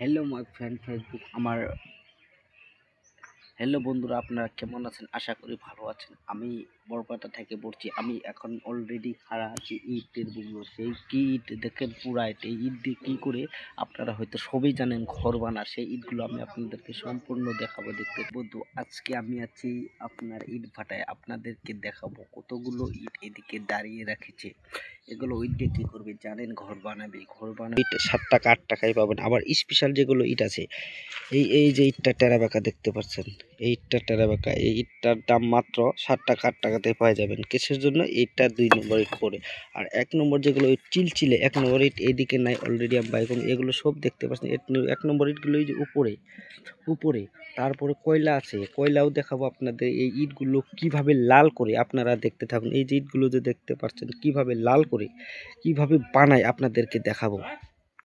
Hello my friend Facebook আমার hello বন্ধুরা, আপনারা কেমন আছেন? আশা করি ভালো আছেন। আমি বরপাতা থেকে বলছি। আমি এখন অলরেডি খাড়া আছি ইটের বুকলো। সেই কি ইট দেখেন, পুরা ইট। এই ইট দিয়ে কী করে আপনারা হয়তো সবই জানেন ঘর বানা। সেই ইটগুলো আমি আপনাদেরকে সম্পূর্ণ দেখাবো। দেখতে বন্ধু, আজকে আমি আছি আপনার ইট ভাটায়। আপনাদেরকে দেখাবো কতগুলো ইট এদিকে দাঁড়িয়ে রেখেছে। এগুলো ইট দিয়ে কী করবে জানেন? ঘর বানাবে। ঘর বানাবে ইট 7 টাকা 8 টাকায় পাবেন। আবার স্পেশাল যেগুলো ইট আছে, এই যে ইটটা টেরাবেকা দেখতে পাচ্ছেন, এই ইটটা টেরাবেকা, এই ইটটার দাম মাত্র 7 টাকা 8 টাকাতে পেয়ে যাবেন। কিসের জন্য? এইটা 2 নম্বর ইট পড়ে। আর 1 নম্বর যেগুলো ইট চিলচিলে 1 নম্বর ইট এইদিকে নাই, অলরেডি আমি বাইক এগুলো সব দেখতে পাচ্ছেন। 1 নম্বর ইটগুলো এই যে উপরে উপরে। তারপরে কয়লা আছে, কয়লাও দেখাবো আপনাদের। এই ইটগুলো কিভাবে লাল করে, আপনারা দেখতে থাকুন। এই যে ইটগুলো যে দেখতে পাচ্ছেন কিভাবে লাল করে কিভাবে বানায় আপনাদেরকে দেখাবো।